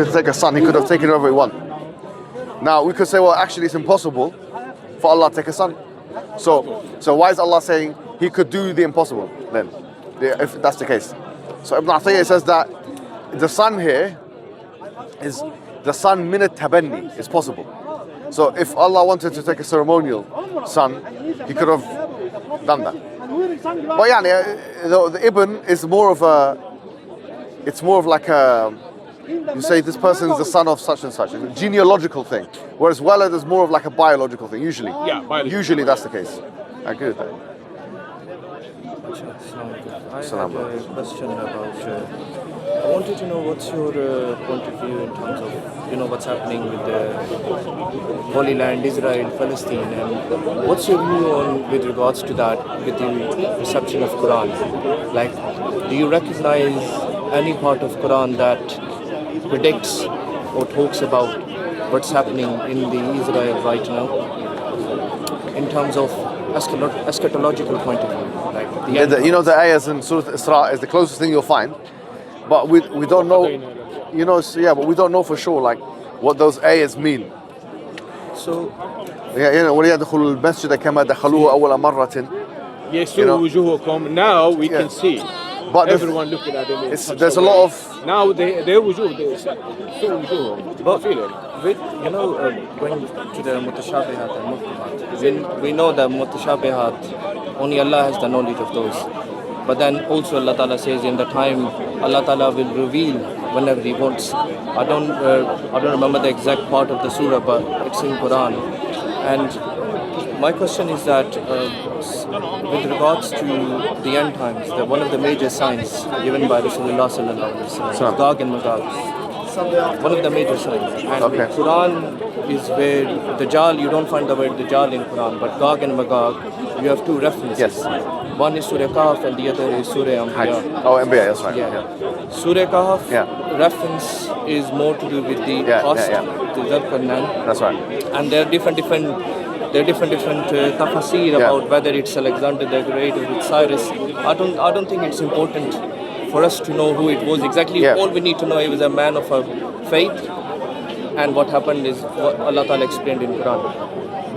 to take a son, he could have taken whoever he want. Now we could say, well, actually it's impossible for Allah to take a son. So why is Allah saying he could do the impossible then, if that's the case? So Ibn Atiyah says that the son here is the son min al-tabanni, is possible. So if Allah wanted to take a ceremonial son, he could have done that. But yeah, the ibn is more of like a, you say this person is the son of such and such, a genealogical thing. Whereas walad is more of like a biological thing, usually. Yeah, biological. Usually that's the case. I agree with that. I had a question about, I wanted to know what's your point of view in terms of, what's happening with the Holy Land, Israel, Palestine, and what's your view on with regards to that, with the reception of Quran? Like, do you recognize any part of Quran that predicts or talks about what's happening in the Israel right now in terms of eschatological point of view? Like the ayahs in Surah Isra is the closest thing you'll find, but we don't know, but we don't know for sure like what those ayahs mean. So وَلِيَدْخُلُوا الْمَسْجِدَ كَمَا دَخَلُوهُ أَوَّلَ مَرَّةٍ. Now we can see. But everyone looking at them. There's a lot of now their wujuh, but with going to the mutashabihat and muhkamat, we know that mutashabihat only Allah has the knowledge of those. But then also Allah Ta'ala says in the time Allah Ta'ala will reveal whenever He wants. I don't remember the exact part of the surah, but it's in Quran. And my question is that with regards to the end times, one of the major signs given by Rasulullah Sallallahu Alaihi Wasallam, Gog and Magog, one of the major signs. And Quran is where Dajjal, you don't find the word Dajjal in Quran, but Gog and Magog, you have two references. Yes. One is Surah Kahf and the other is Surah Anbiya. Oh, Anbiya, that's right. Yeah. Surah Kahf reference is more to do with the past, the Zulkarnain. That's right. And there are different tafasir about whether it's Alexander the Great or it's Cyrus. I don't think it's important for us to know who it was exactly. All we need to know, he was a man of faith, and what happened is what Allah Ta'ala explained in Quran.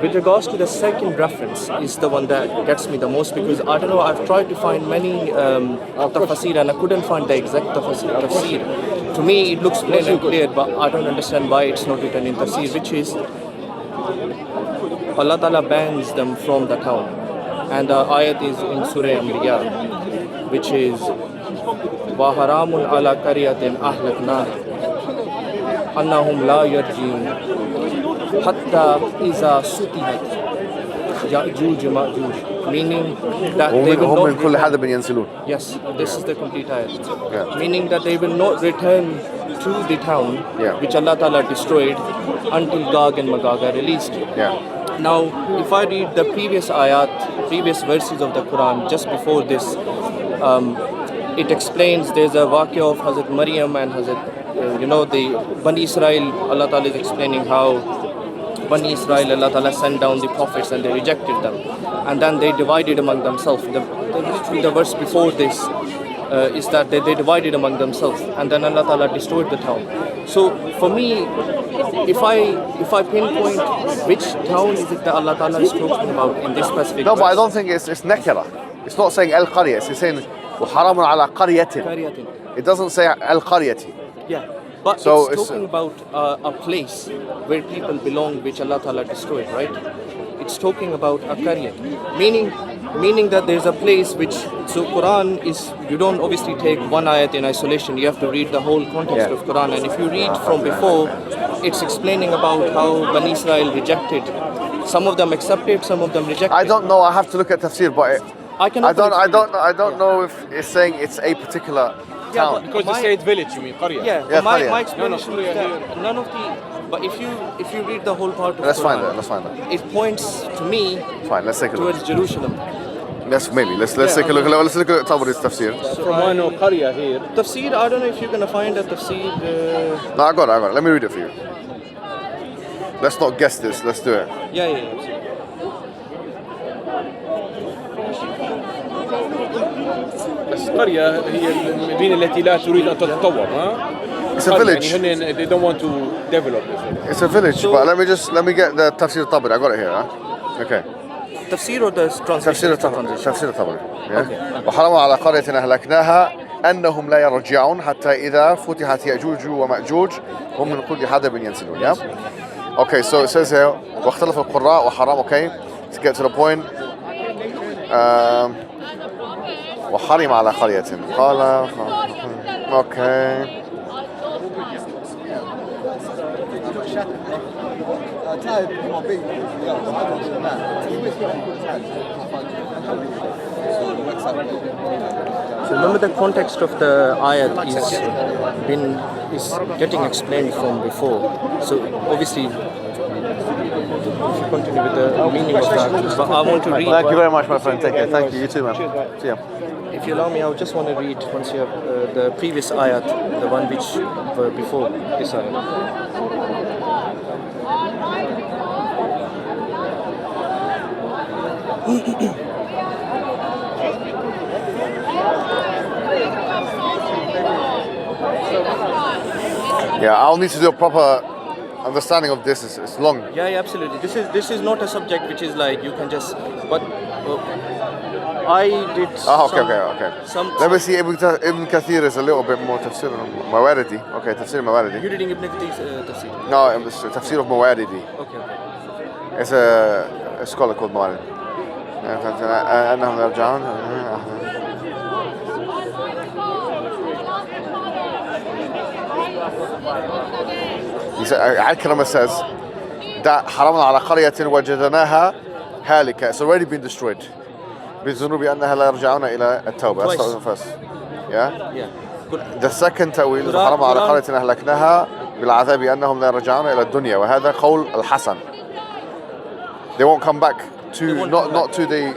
With regards to the second reference is the one that gets me the most, because I don't know, I've tried to find many tafasir and I couldn't find the exact tafsir. To me it looks plain and clear, but I don't understand why it's not written in tafsir, which is Allah Ta'ala bans them from the town. And the ayat is in Surah Anbiya, which is وَحَرَامٌ عَلَى قَرْيَةٍ أَهْلَكْنَاهَا أَنَّهُمْ لَا يَرْجِعُونَ حَتَّى إِذَا سُتِحَتْ يَأْجُوجُ مَأْجُوجُ, meaning that they will not return. Yes, this is the complete ayat. Meaning that they will not return to the town which Allah Ta'ala destroyed until Gog and Magog are released. Now, if I read the previous verses of the Quran just before this, it explains there's a waqia of Hazrat Maryam and Hazrat, the Bani Israel. Allah Ta'ala is explaining how Bani Israel, Allah Ta'ala sent down the prophets and they rejected them. And then they divided among themselves. The verse before this is that they divided among themselves. And then Allah Ta'ala destroyed the town. So for me, if I pinpoint which town is it that Allah Ta'ala is talking about in this specific verse? But I don't think it's nakira. It's not saying al-qaryah. It's saying وَحَرَامٌ عَلَى قَرْيَةٍ. It doesn't say al-qaryati. Yeah, but so it's talking about a place where people belong, which Allah Ta'ala destroyed, right? It's talking about a qaryah, meaning that there's a place which, so Quran is, you don't obviously take one ayat in isolation, you have to read the whole context of Quran. And if you read from before, it's explaining about how Bani Israel rejected. Some of them accepted, some of them rejected. I don't know, I have to look at tafsir, but I don't know if it's saying it's a particular town. Because they say it's village, you mean qarya. Yeah, my explanation is that none of the, but if you read the whole part of let's Quran, find that. It points to me let's take a look. towards Jerusalem. Let's take a look. Let's look at Tabari's tafsir. From one qarya here. Tafsir, I don't know if you're gonna find a tafsir. No, I got it. Let me read it for you. Let's not guess this. Let's do it. Yeah. بس قرية هي المدينة التي لا تريد أن تتطور، ها؟ It's a village. يعني هن they don't want to develop this. It's a village, but let me get the tafsir al-Tabari. I got it here. Huh? Okay. Tafsir or the translation? تفسير الطبري. وحرموا على قرية أهلكناها أنهم لا يرجعون حتى إذا فتحت يأجوج ومأجوج هم من كل حدب ينسلون. Yeah. Okay, so it says here واختلف القراء وحرام. Okay, to get to the point. وحرم على قرية قال. Okay. So remember the context of the ayat is getting explained from before. So obviously, if you continue with the meaning of that, but I want to read. Thank you very much, my friend. Take care. Thank you. You too, man. See ya. If you allow me, I just want to read once you have the previous ayat, the one which were before this ayat. Yeah, I'll need to do a proper understanding of this. It's long. Yeah, absolutely. This is not a subject which is like you can just. But I did. Okay. Let me see. Ibn Kathir is a little bit more tafsir Mawaridi. Okay, tafsir Mawaridi. You reading Ibn Kathir's tafsir? No, it's tafsir of Mawaridi. Okay. It's a scholar called Mawaridi. أنهم يرجعون. Al-Karama says that حرمنا على قرية وجدناها هالكة. It's already been destroyed. بذنوب أنها لا يرجعون إلى التوبة. That's the first. Yeah. Good. The second تأويل حرمنا على قرية أهلكناها بالعذاب أنهم لا يرجعون إلى الدنيا وهذا قول الحسن. They won't come back to not to the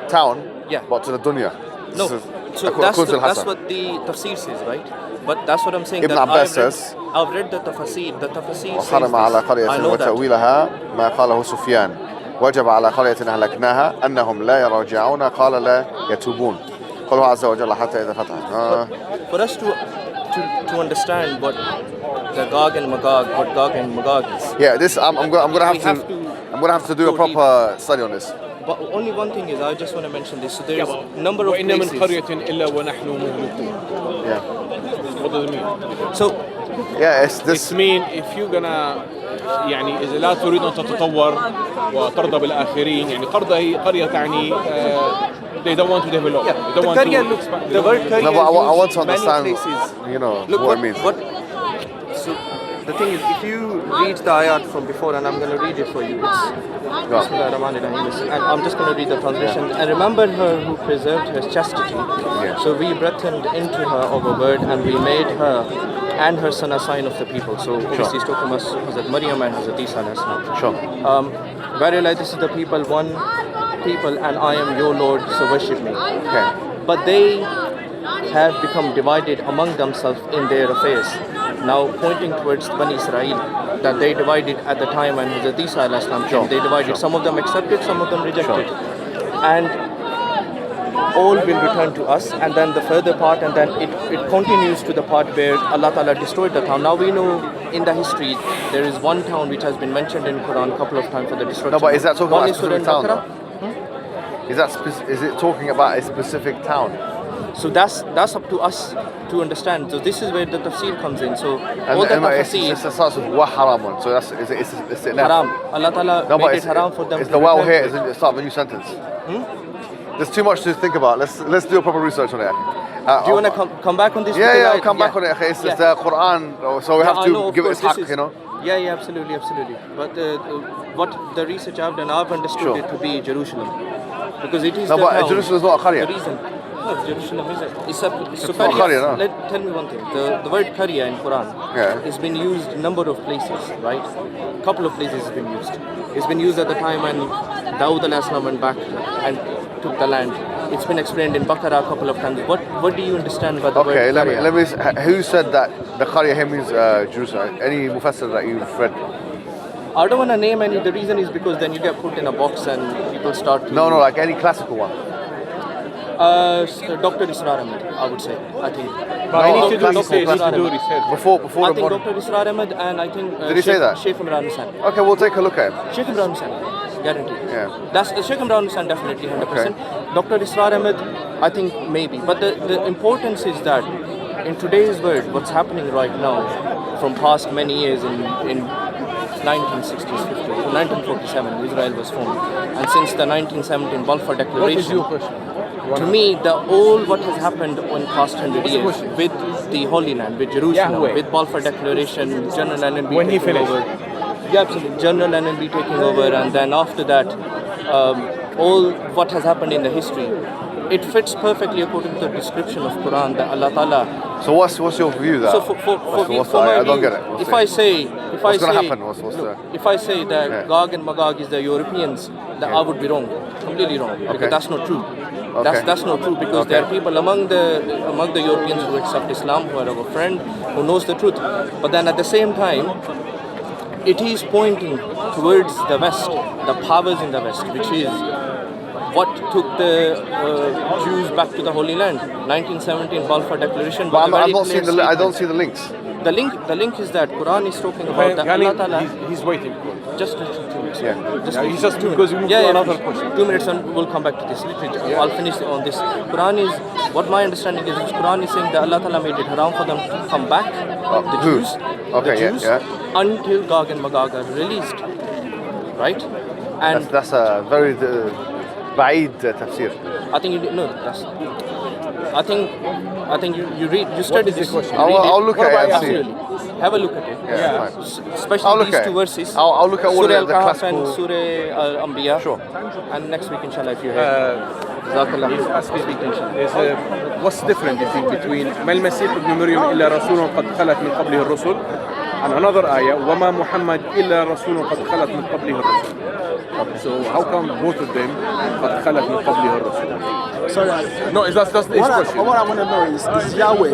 town, but to the dunya. No, so that's what the tafsir says, right? But that's what I'm saying. Ibn Abbas says, I've read the tafsir. The tafsir says وحرم على قرية وتأويلها ما قاله سفيان وجب على قرية أهلكناها أنهم لا يرجعون قال لا يتوبون قوله عز وجل حتى إذا فتح. For us to understand what the Gog and Magog, is. Yeah, this I'm gonna have to do a proper study on this. But only one thing is, I just want to mention this. So there is a number of places. من قرية إلا ونحن مهلكون. Yeah. What does it mean? So yeah, it's this. It mean if you're gonna يعني إذا لا تريد أن تتطور وترضى بالآخرين يعني قرية تعني they don't want to develop. Yeah, they don't want to. The word Karya No, but I want to many understand. places. You know Look, what it means. So the thing is, if you read the ayat from before, and I'm going to read it for you, it's and I'm just going to read the translation. And remember her who preserved her chastity. So we breathed into her of a word, and we made her and her son a sign of the people. So obviously he's talking about Hazrat Maryam and Hazrat Isa. Sure. Verily this is the people, one people, and I am your Lord, so worship me. Okay. But they have become divided among themselves in their affairs. Now pointing towards Bani Israel, that they divided at the time when Hazrat Isa came. They divided. Some of them accepted, some of them rejected. And all will return to us. And then the further part, and then it continues to the part where Allah Ta'ala destroyed the town. Now we know in the history there is one town which has been mentioned in Quran a couple of times for the destruction. No, but is that talking about a specific town? Is it talking about a specific town? So that's up to us to understand. So this is where the tafsir comes in. So all the tafsir. It starts with wa haramun. So it's haram. Allah Ta'ala made it haram for them. It's the wow here. It's the start of a new sentence. There's too much to think about. Let's do a proper research on it. Do you want to come back on this? Yeah, I'll come back on it. It's the Quran, so we have to give it its haqq, you know. Yeah, absolutely. But what the research I've done, I've understood it to be Jerusalem, because it is. No, but Jerusalem is not a qarya. The reason. No, Jerusalem is it's a qarya, no? Tell me one thing. The word qarya in Quran has been used a number of places, right? A couple of places it's been used. It's been used at the time when Dawud al-Aslam went back and took the land. It's been explained in Baqarah a couple of times. What do you understand about the word qarya? Okay, let me. Who said that the qarya here means Jerusalem? Any mufassir that you've read? I don't want to name any. The reason is because then you get put in a box and people start to... No, like any classical one. Dr. Israr Ahmed, I would say. I think But I need to do Dr. research. Israr To do Ahmed. research. Before I the think morning. Dr. Israr Ahmed and I think Did he say that? Sheikh Imran Hussain. Okay, we'll take a look at him. Sheikh Imran Hussain, guaranteed. Yeah. That's Sheikh Imran Hussain, definitely 100%. Dr. Israr Ahmed, I think maybe. But the importance is that in today's world, what's happening right now, from past many years in 1960s, 50s, 1947, Israel was formed, and since the 1917 Balfour What is Declaration. your question? To me, all what has happened in past 100 years with the Holy Land, with Jerusalem, Yahweh. with Balfour Declaration, General NNB When he taking finished. over. Yeah, absolutely. General NNB taking over, and then after that, all what has happened in the history, it fits perfectly according to the description of Quran that Allah Ta'ala. So what's your view there? So for my I don't view, get it. if I say, what's going to happen? What's the... if I say that Yeah. Gog and Magog is the Europeans, that I would be wrong, completely wrong, because that's not true. That's not true, because there are people among the Europeans who accept Islam, who are our friend, who knows the truth. But then at the same time, it is pointing towards the West, the powers in the West, which is what took the Jews back to the Holy Land. 1917 Balfour Declaration. But was a I'm very not clear seeing I don't statement. see the links. The link is that Quran is talking about that Allah Ta'ala. He's waiting. Just 2 minutes. Yeah. He's just because we move to another question. 2 minutes and we'll come back to this. Literally, I'll finish on this. Quran is, what my understanding is Quran is saying that Allah Ta'ala made it haram for them to come back, the who? Jews, Okay, the Jews, yeah. until Gog and Magog are released. Right? And That's a very بعيد tafsir. I think you know that's. I think you read, you study this. I'll look at it and see. Absolutely. Have a look at it. Yeah, fine. Especially I'll look these at two it. verses. I'll look at all Surah the Al-Kahf and classical... Surah Al-Anbiya. Sure. And next week, inshallah, if you're here. Jazakallah. Speak, inshallah. What's different between ما المسيح ابن مريم إلا رسول قد خلت من قبله الرسل and another ayah وما محمد إلا رسول قد خلت من قبله الرسل. So how come both of them قد خلت من قبله الرسل? Sorry, No, that's his question. what I want to know is Yahweh